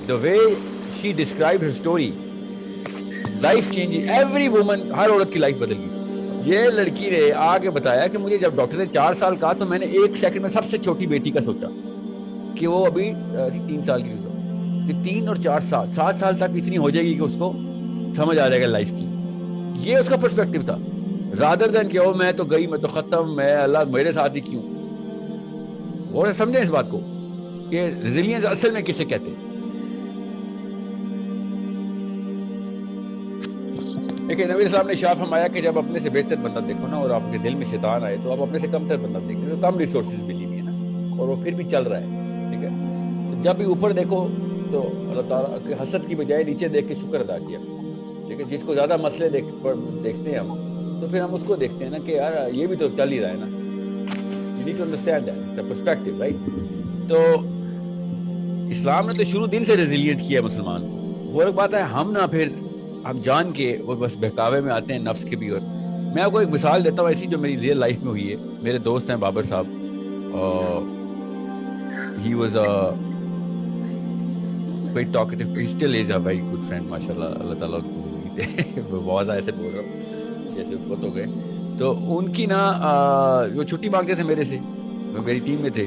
the way she described her story, life changing, every woman, ہر عورت کی life بدل گئی. یہ لڑکی نے آگے بتایا کہ مجھے جب ڈاکٹر نے 4 سال کہا تو میں نے 1 سیکنڈ میں سب سے چھوٹی بیٹی کا سوچا کہ وہ ابھی 3 سال کی کہ 3 اور 4 سال 7 سال تک اتنی ہو جائے گی کہ اس کو سمجھ آ جائے گا لائف کی. یہ اس کا پرسپیکٹو تھا, رادر دین کہ میں تو گئی, میں تو ختم, میں اللہ میرے ساتھ ہی کیوں. اور سمجھیں اس بات کو کہ ریزیلینس اصل میں کسے کہتے ہیں. دیکھیں نبی اسلام نے شاہ فرمایا کہ جب اپنے سے بہتر بندہ دیکھو نا اور آپ کے دل میں شیطان آئے تو آپ اپنے سے کم تر بندہ دیکھیں, تو کم ریسورسز ملی ہوئی ہے نا اور وہ پھر بھی چل رہا ہے, ٹھیک ہے. تو جب بھی اوپر دیکھو تو اللہ تعالیٰ کے حسد کی بجائے نیچے دیکھ کے شکر ادا کیا, ٹھیک ہے. جس کو زیادہ مسئلے دیکھتے ہیں ہم تو پھر ہم اس کو دیکھتے ہیں نا کہ یار یہ بھی تو چل ہی رہا ہے نا. You need to understand that, it's a perspective, right? تو اسلام نے تو شروع دن سے ریزیلینٹ کیا ہے مسلمان. وہ ایک بات ہے ہم نہ پھر ہم جان کے وہ بس بہکاوے میں آتے ہیں نفس کے بھی. اور میں آپ کو ایک مثال دیتا ہوں ایسی جو میری ریئل لائف میں ہوئی ہے. میرے دوست ہیں بابر صاحب, he was a very talkative, he still is a very good friend, ماشاءاللہ, اللہ تعالیٰ بہت ایسے بول رہا ہوں جیسے فوت ہو گئے. تو ان کی نا وہ چھٹی مانگتے تھے میرے سے, میری ٹیم میں تھے.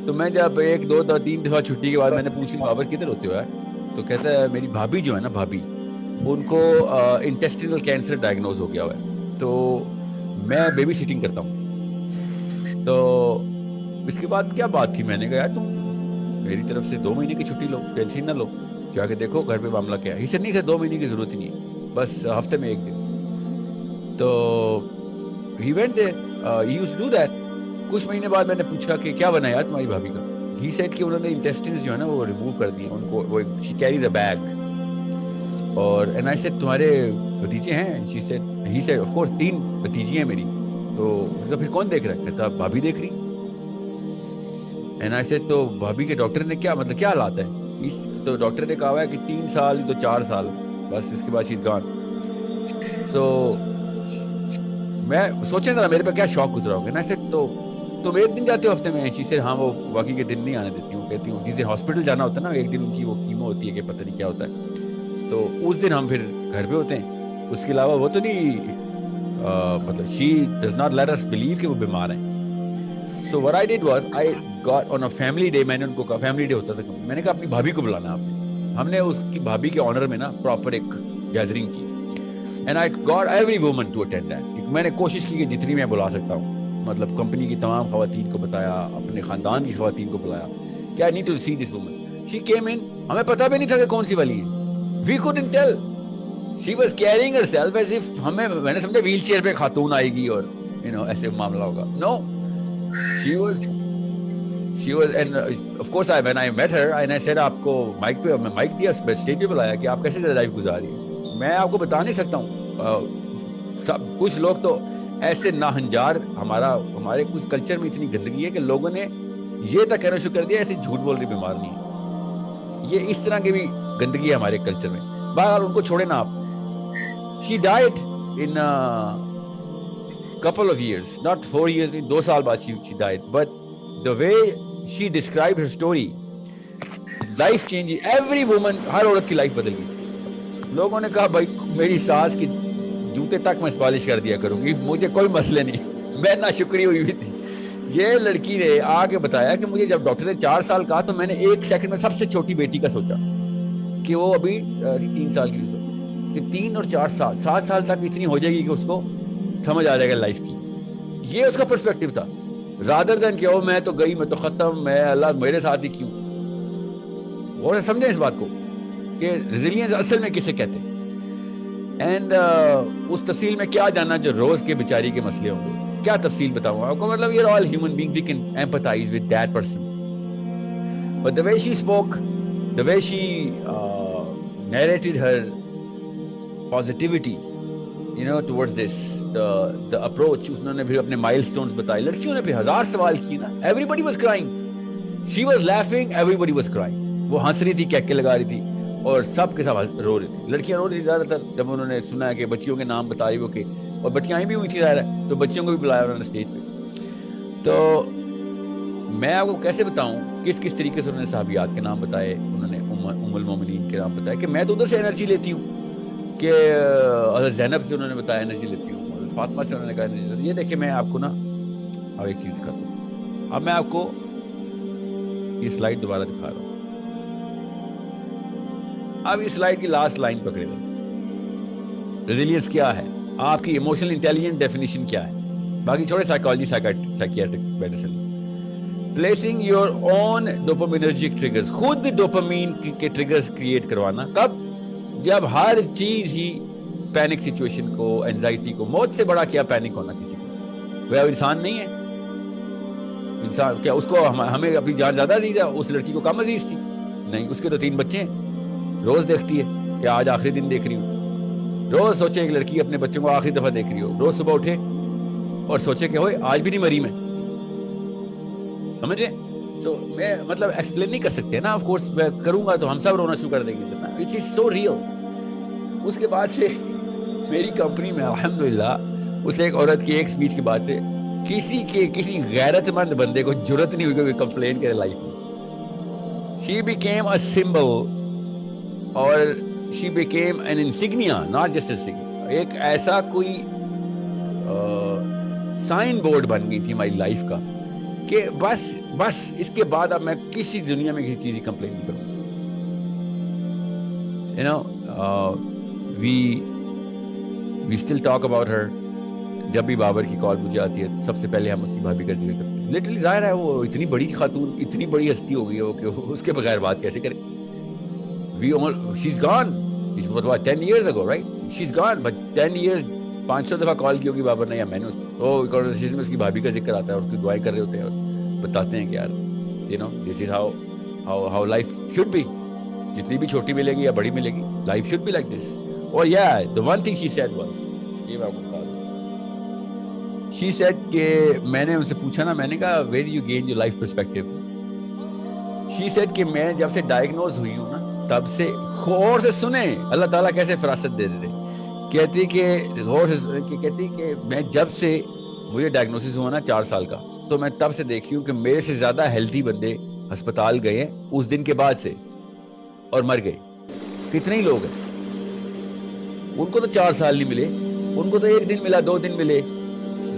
تو میں جب 1 2 3 دفعہ چھٹی کے بعد میں نے پوچھی بابر کدھر ہوتے ہو یار, تو کہتا ہے میری بھابھی جو ہے نا بھابھی, ان کو انٹیسٹینل کینسر ڈائگنوز ہو گیا ہوا ہے, تو میں بیبی سٹنگ کرتا ہوں. تو اس کے بعد کیا بات تھی, میں نے کہا یار تم میری طرف سے 2 مہینے کی چھٹی لو, ٹینشن نہ لو, جا کے دیکھو گھر پہ معاملہ کیا ہے. اسے نہیں سر 2 مہینے کی ضرورت ہی نہیں ہے, بس ہفتے میں 1 دن. تو he went there, he used to do that. کچھ مہینے بعد میں نے پوچھا کہ کیا بنا یار تمہاری بھابھی کا. he said کہ انہوں نے انٹیسٹنز جو ہے نا وہ ریموو کر دیے ان کو, وہ she carries a bag. اور and I said تمہارے بھتیجے ہیں, she said of course 3 بھتیجی ہیں میری. تو پھر کون دیکھ رہا ہے, کہتا بھابھی دیکھ رہی. and I said تو بھابھی کے ڈاکٹر نے کیا مطلب کیا حالات ہے. تو ڈاکٹر نے کہا ہے کہ 3 سال تو 4 سال بس, اس کے بعد she's gone. so میں سوچیں تھا میرے پہ کیا شوق گزرا ہوگا نا. تو تم 1 دن جاتے ہو ہفتے میں, چیز سے ہاں وہ باقی کے دن نہیں آنے دیتی ہوں, کہتی ہوں جس دن ہاسپٹل جانا ہوتا ہے نا 1 دن ان کی وہ کیمو ہوتی ہے کہ پتہ نہیں کیا ہوتا ہے, تو اس دن ہم پھر گھر پہ ہوتے ہیں. اس کے علاوہ وہ تو نہیں, مطلب she does not let us believe کہ وہ بیمار ہیں. so what I did was I got on a family day, میں نے ان کو کہا فیملی ڈے ہوتا تھا, میں نے کہا اپنی بھابھی کو بلانا آپ نے. ہم نے اس کی بھابھی کے آنر میں نا پراپر ایک گیدرنگ کی. And I got every woman to attend that. میں نے کوشش کی کہ جتنی میں بلا سکتا ہوں, مطلب کمپنی کی تمام خواتین کو بتایا, اپنے خاندان کی خواتین کو بلایا کہ I need to see this woman. She came in, ہمیں پتہ بھی نہیں تھا کہ کون سی والی ہے. We couldn't tell. She was carrying herself as if میں نے سمجھا ویل چیئر پہ خاتون آئے گی اور ایسے معاملہ ہوگا. No, she was and of course when I met her and I said آپ کو مائک پہ, میں مائک دیا, اسٹیج پہ بلایا کہ آپ کیسے لائف گزاری ہے. میں آپ کو بتا نہیں سکتا ہوں, سب کچھ لوگ تو ایسے ناہنجار, ہمارے کچھ کلچر میں اتنی گندگی ہے کہ لوگوں نے یہ تک کہنا شروع کر دیا ایسے جھوٹ بول رہی بیمار نہیں ہے. یہ اس طرح کی بھی گندگی ہے ہمارے کلچر میں. بہرحال ان کو چھوڑے نا آپ. she died in a couple of years, not 4 years, 2 سال بعد she died. But the way she described her story, life changing, every woman, ہر عورت کی لائف بدل گئی. لوگوں نے کہا بھائی میری ساس کی جوتے تک میں پالش کر دیا کروں گی, مجھے کوئی مسئلے نہیں, میں ناشکری ہوئی ہوئی تھی. یہ لڑکی نے آگے بتایا کہ مجھے جب ڈاکٹر نے 4 سال کہا تو میں نے 1 سیکنڈ میں سب سے چھوٹی بیٹی کا سوچا کہ وہ ابھی 3 سال کی, کہ 3 اور 4 سال 7 سال تک اتنی ہو جائے گی کہ اس کو سمجھ آ جائے گا لائف کی. یہ اس کا پرسپیکٹو تھا, رادر دین کہ میں تو گئی, میں تو ختم, میں اللہ میرے ساتھ ہی کیوں. اور سمجھیں اس بات کو کہ ریزیلینس اصل میں کسے کہتے ہیں. اینڈ اس تفصیل میں کیا جاننا جو روز کے بیچاری کے مسئلے ہوں گے, کیا تفصیل بتاؤں آپ کو. مطلب you're all human beings, we can empathize with that person, but the way she spoke, the way she narrated her positivity towards this, the approach, انہوں نے پھر اپنے مائلسٹونز بتائے. لڑکیوں نے پھر 1000 سوال کیے نا. everybody was crying, she was laughing, everybody was crying. وہ ہنس رہی تھی, کہکے لگا رہی تھی, اور سب کے ساتھ رو رہی تھی. لڑکیاں رو رہی تھی زیادہ تر جب انہوں نے سنا کہ بچیوں کے نام بتا رہی وہ کہ, اور بچیاں بھی ہوئی تھی ظاہر ہے, تو بچیوں کو بھی بلایا انہوں نے اسٹیج پہ. تو میں آپ کو کیسے بتاؤں کس طریقے سے انہوں نے صحابیات کے نام بتائے, انہوں نے ام المومنین کے نام بتایا کہ میں تو ادھر سے انرجی لیتی ہوں، کہ حضرت زینب سے انہوں نے بتایا انرجی لیتی ہوں، حضرت فاطمہ سے انہوں نے کہا انرجی لیتی ہوں. یہ دیکھیں میں آپ کو نا اب ایک چیز دکھاتا ہوں. اب میں آپ کو یہ سلائڈ دوبارہ دکھا رہا ہوں. اب اس سلائڈ کی لاسٹ لائن پکڑے گا. ریزیلینس کیا ہے، آپ کی ایموشنل انٹیلیجنس ڈیفینیشن کیا ہے، باقی چھوڑے psychology psychiatric medicine. Placing your own ڈوپامینرجک triggers, خود ڈوپامین کے ٹریگرز کریٹ کروانا. کب؟ جب ہر چیز ہی پینک سچویشن کو، اینزائٹی کو، موت سے بڑا کیا پینک ہونا کسی کو؟ وہ انسان نہیں ہے. انسان کیا اس کو ہمیں اپنی جان زیادہ عزیز ہے، اس لڑکی کو کم عزیز تھی؟ نہیں، اس کے تو 3 بچے ہیں، روز دیکھتی ہے کہ آج آخری دن دیکھ رہی ہوں. روز سوچے ایک لڑکی اپنے بچوں کو آخری دفعہ دیکھ رہی ہو، روز صبح اٹھے اور سوچے کہ ہوئے آج بھی نہیں مری میں. سمجھے؟ تو میں مطلب ایکسپلین نہیں کر سکتے نا. آف کورس میں کروں گا تو ہم سب رونا شروع کر دیں گے. It is so real. اس کے بعد سے میری کمپنی میں الحمدللہ اس ایک عورت کی ایک سپیچ کے بعد سے کسی غیرت مند بندے کو جرت نہیں ہوئی کہ کمپلین کرے لائف میں. شی بیکیم اے سمبل اور she became an insignia, not just a insignia. ایک ایسا کوئی سائن بورڈ بن گئی تھی ہماری لائف کا کہ بس اس کے بعد اب میں کسی دنیا میں کسی چیز کی کمپلین نہیں کروں. You know, we still talk about her. جب بھی بابر کی کال مجھے آتی ہے سب سے پہلے ہم اس کی بھابھی کا ذکر کرتے ہیں. لٹرلی ظاہر ہے وہ اتنی بڑی خاتون، اتنی بڑی ہستی ہو گئی ہے کہ اس کے بغیر بات کیسے کرے. She's gone. It was about 10 years ago, right? She's gone, but 10 years 500 دفعہ کال کی ہوگی بابر نے یا میں نے. کانورسیشن میں اس کی بھابھی کا ذکر آتا ہے اور اس کی دعائیں کر رہے ہوتے ہیں اور بتاتے ہیں کہ یار this is how life should be. جتنی بھی چھوٹی ملے گی یا بڑی ملے گی، life should be like this. اور the one thing she said was، یہ میں آپ کو بتا دوں، she said کہ میں نے ان سے پوچھا نا، میں نے کہا where do you gain your life perspective. she said کہ میں جب سے ڈائگنوز ہوئی ہوں نا تب سے، غور سے سنیں اللہ تعالیٰ کیسے فراست دے دیتے. کہتی کہ غور سے کہتی کہ میں جب سے مجھے ڈائگنوسس ہوا نا 4 سال کا، تو میں تب سے دیکھی ہوں کہ میرے سے زیادہ ہیلتھی بندے ہسپتال گئے ہیں اس دن کے بعد سے اور مر گئے. کتنے ہی لوگ ہیں ان کو تو 4 سال نہیں ملے، ان کو تو 1 دن ملا، 2 دن ملے.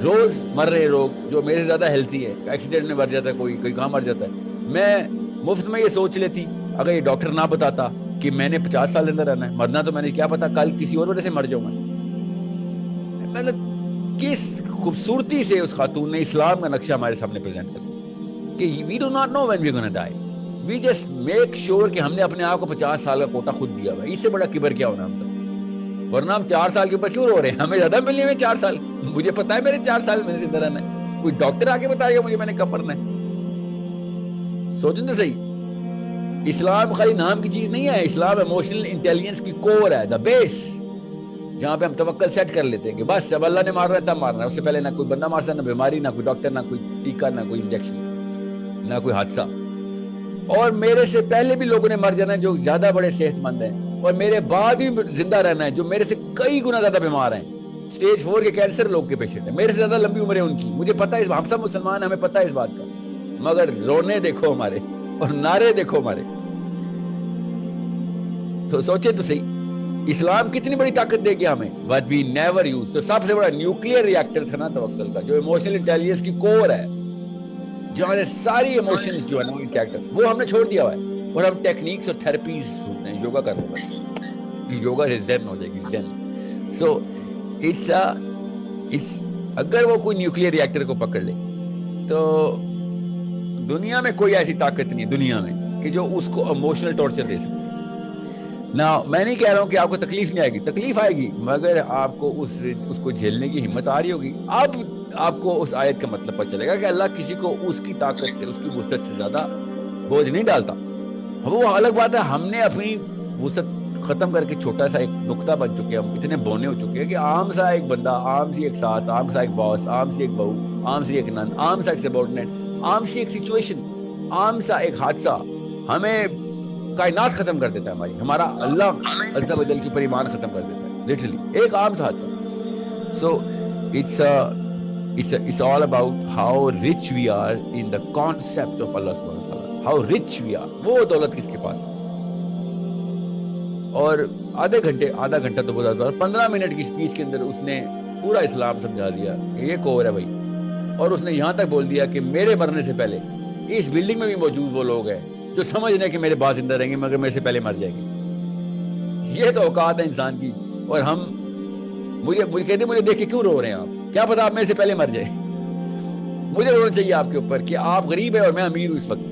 روز مر رہے لوگ جو میرے سے زیادہ ہیلتھی ہے، ایکسیڈنٹ میں مر جاتا ہے، کوئی کہاں مر جاتا ہے. میں مفت میں یہ سوچ لیتی اگر یہ ڈاکٹر نہ بتاتا کہ میں نے 50 سال اندر رہنا ہے، مرنا تو میں نے کیا پتا کل کسی اور وجہ سے مر جاؤں گا. مطلب کس خوبصورتی سے اس خاتون نے اسلام کا نقشہ ہمارے سامنے پریزنٹ کر دیا کہ we do not know when we gonna die. We just make sure کہ ہم نے اپنے آپ کو 50 سال کا کوٹا خود دیا ہوا ہے. اس سے بڑا کبر کیا ہونا ہم سب؟ ورنہ ہم 4 سال کے اوپر کیوں رو رہے ہیں؟ ہمیں زیادہ ملنے میں 4 سال. مجھے پتا ہے میرے 4 سال میں زندہ رہنا ہے، کوئی ڈاکٹر آ کے بتائے گا مجھے میں نے کب مرنا ہے؟ سوچیں تو صحیح. اسلام خالی نام کی چیز نہیں ہے، اسلام ایموشنل انٹیلیجنس کی کور ہے، دا بیس، جہاں پہ ہم توکل سیٹ کر لیتے ہیں کہ بس جب اللہ نے مارنا ہے تب مارنا ہے. اس سے پہلے نہ کوئی بندہ مارتا، نہ بیماری، نہ کوئی ڈاکٹر، نہ کوئی ٹیکہ، نہ کوئی انجیکشن، نہ کوئی حادثہ. اور میرے سے پہلے بھی لوگوں نے مر جانا ہے جو زیادہ بڑے صحت مند ہیں، اور میرے بعد بھی زندہ رہنا ہے جو میرے سے کئی گنا زیادہ بیمار ہیں. سٹیج 4 کے کینسر لوگ کے پیشنٹ ہیں، میرے سے زیادہ لمبی عمر ہے ان کی. مجھے پتا ہے، ہم سب مسلمان ہیں، ہمیں پتا ہے اس بات کا. مگر رونے دیکھو ہمارے اور نعرے دیکھو ہمارے. سوچے تو صحیح اسلام کتنی بڑی طاقت دے گیا ہمیں، بٹ وی نیور یوز. تو سب سے بڑا نیوکلیئر ری ایکٹر تھا نا توکل کا، جو ایموشنل انٹیلیجنس کی کور ہے، جہاں سے ساری ایموشنز جو ہے نا انٹیکٹ، وہ ہم نے چھوڑ دیا ہوا ہے. اور ہم ٹیکنیکس اور تھراپیز سنتے ہیں، یوگا کر رہے ہیں، یوگا سے زین ہو جائے گی، زین. سو اٹس اگر وہ کوئی نیوکلیئر ری ایکٹر کو پکڑ لے تو دنیا میں کوئی ایسی طاقت نہیں ہے دنیا میں کہ جو اس کو ایموشنل ٹارچر دے سکتی. نہ میں نہیں کہہ رہا ہوں کہ آپ کو تکلیف نہیں آئے گی، تکلیف آئے گی، مگر آپ کو اس کو جھیلنے کی ہمت آ رہی ہوگی. اب آپ کو اس آیت کا مطلب پتہ چلے گا کہ اللہ کسی کو اس کی طاقت سے، اس کی وسعت سے زیادہ بوجھ نہیں ڈالتا. وہ الگ بات ہے ہم نے اپنی وسعت ختم کر کے چھوٹا سا ایک نقطہ بن چکے ہیں، ہم اتنے بونے ہو چکے ہیں کہ عام سا ایک بندہ، عام سی ایک ساس، عام سا ایک باس، عام سی ایک بہو، عام سی ایک نند، عام سا ایک سبارڈینیٹ، عام سی ایک سچویشن، عام سا ایک حادثہ ہمیں کائنات ختم کر دیتا ہے ہماری. ہمارا اللہ عز و جل کے اوپر ایمان ختم کر دیتا ہے، لٹرلی ایک عام سا حادثہ. سو it's all about how rich we are in the concept of Allah subhanahu wa ta'ala. How rich we are. وہ دولت کس کے پاس ہے؟ اور آدھا گھنٹہ تو بہت زیادہ، 15 منٹ کی اسپیچ کے اندر اس نے پورا اسلام سمجھا دیا کہ یہ کور ہے بھائی. اور اس نے یہاں تک بول دیا کہ میرے مرنے سے پہلے اس بلڈنگ میں بھی موجود وہ لوگ ہیں جو سمجھ رہے ہیں کہ میرے بعد زندہ رہیں گے مگر میرے سے پہلے مر جائیں گے. یہ تو اوقات ہے انسان کی. اور ہم مجھے کہتے مجھے دیکھ کے کیوں رو رہے ہیں آپ؟ کیا پتا آپ میرے سے پہلے مر جائیں. مجھے رونا چاہیے آپ کے اوپر کہ آپ غریب ہیں اور میں امیر ہوں اس وقت.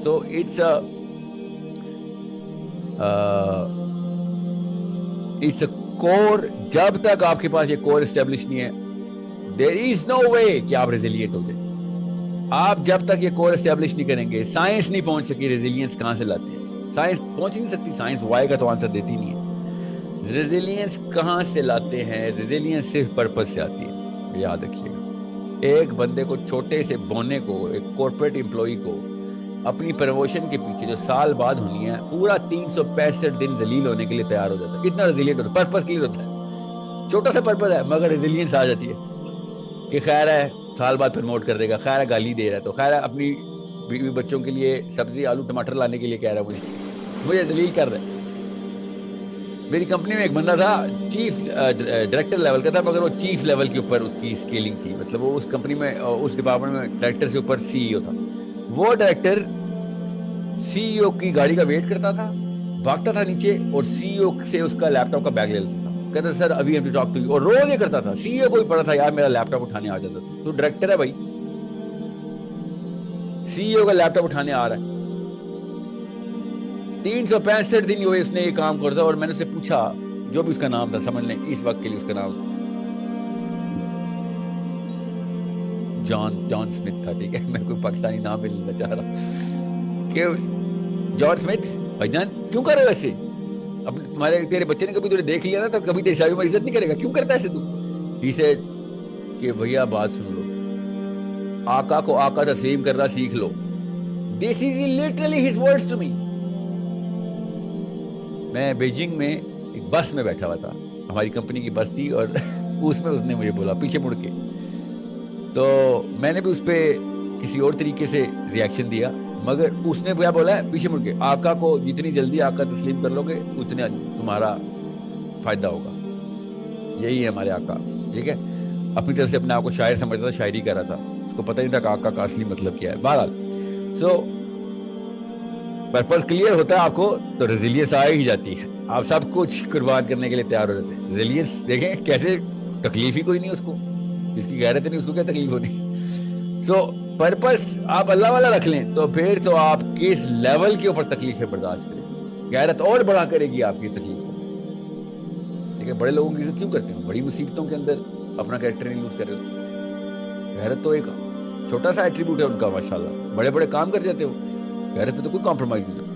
سو اٹس اے کور. جب تک آپ کے پاس یہ کور اسٹیبلش نہیں ہے there is no way کہ آپ ریزیلینٹ ہو جائیں. آپ جب تک یہ کور اسٹیبلش نہیں کریں گے، سائنس نہیں پہنچ سکی ریزیلینس کہاں سے لاتے ہیں. سائنس پہنچ نہیں سکتی، سائنس وائی کا تو آنسر دیتی نہیں ہے. ریزیلینس کہاں سے لاتے ہیں؟ ریزیلینس صرف پرپس سے آتی ہے، یاد رکھیے گا. ایک بندے کو، چھوٹے سے بونے کو، ایک کارپوریٹ امپلائی کو اپنی پروموشن کے پیچھے جو سال بعد ہونی ہے پورا 365 دن ذلیل ہونے کے لیے تیار ہو جاتا ہے. کتنا ریزیلینٹ ہوتا ہے؟ پرپس کلیئر ہوتا ہے. چھوٹا سا پرپس ہے مگر ریزیلینس آ جاتی ہے کہ خیر ہے سال بعد پروموٹ کر دے گا، خیر ہے گالی دے رہا ہے تو خیر ہے اپنی بیوی بچوں کے لیے سبزی آلو ٹماٹر لانے کے لیے کہہ رہا ہے مجھے ذلیل کر رہا ہے. میری کمپنی میں ایک بندہ تھا، چیف ڈائریکٹر لیول کا تھا مگر وہ چیف لیول کے اوپر اس کی اسکیلنگ تھی. مطلب وہ اس کمپنی میں اس ڈپارٹمنٹ میں ڈائریکٹر سے اوپر سی ای او تھا. وہ ڈائریکٹر سی ای او کی گاڑی کا ویٹ کرتا تھا، بھاگتا تھا نیچے اور سی ای او سے اس کا لیپ ٹاپ کا بیگ لے لیتا تھا. کہتا سر ابھی ہم ٹاک ٹو یو. اور روز یہ کرتا تھا. سی ای او کو بھی پڑا تھا یار میرا لیپ ٹاپ اٹھانے آ جاتا تھا. تو ڈائریکٹر ہے بھائی، سی ای او کا لیپ ٹاپ اٹھانے آ رہا ہے. 365 دن ہوئے اس نے یہ کام کرتا. اور میں نے اسے پوچھا، جو بھی اس کا نام تھا سمجھ لیں اس وقت کے لیے اس کا نام جان سمتھ تھا. ٹھیک ہے، میں کوئی پاکستانی نام بھی لینا چاہ رہا کہ جان سمتھ بھائی جان کیوں کر رہے ہو ایسے؟ اب تیرے بچے نے کبھی تجھے دیکھ لیا نا تو کبھی تیری شادی میں عزت نہیں کرے گا. کیوں کرتا ہے ایسے تو؟ ہی سیڈ کہ بھیا بات سن لو، آقا کو آقا تسلیم کرنا سیکھ لو. This is literally his words to me. میں بیجنگ میں ایک بس میں بیٹھا ہوا تھا، ہماری کمپنی کی بس تھی اور اس میں اس نے مجھے بولا پیچھے مڑ کے. تو میں نے بھی اس پہ کسی اور طریقے سے ریاکشن دیا مگر اس نے کیا بولا ہے پیچھے مڑ کے، آقا کو جتنی جلدی آقا تسلیم کر لو گے اتنا تمہارا فائدہ ہوگا. یہی ہے ہمارے آقا. ٹھیک ہے، اپنی طرف سے اپنے آپ کو شاعر سمجھتا تھا، شاعری کر رہا تھا، اس کو پتہ نہیں تھا کہ آقا کا اصلی مطلب کیا ہے. بہرحال سو پرپز کلیئر ہوتا ہے آپ کو تو ریزیلینس آ ہی جاتی ہے. آپ سب کچھ قربان کرنے کے لیے تیار ہو جاتے ہیں. ریزیلینس دیکھیں کیسے تکلیف ہی کوئی نہیں اس کو، جس کی غیرت نہیں اس کو کیا تکلیف ہونی. سو پرپز آپ اللہ والا رکھ لیں تو پھر تو آپ کس لیول کے اوپر تکلیفیں برداشت کریں، غیرت اور بڑا کرے گی آپ کی تکلیف. ٹھیک ہے، بڑے لوگوں کی عزت کیوں کرتے ہیں؟ بڑی مصیبتوں کے اندر اپنا کریکٹر نہیں لوز کر رہے ہوتے. غیرت تو ایک چھوٹا سا ایٹریبیوٹ ہے ان کا، ماشاءاللہ بڑے بڑے کام کر جاتے ہو، غیرت میں تو کوئی کمپرومائز نہیں.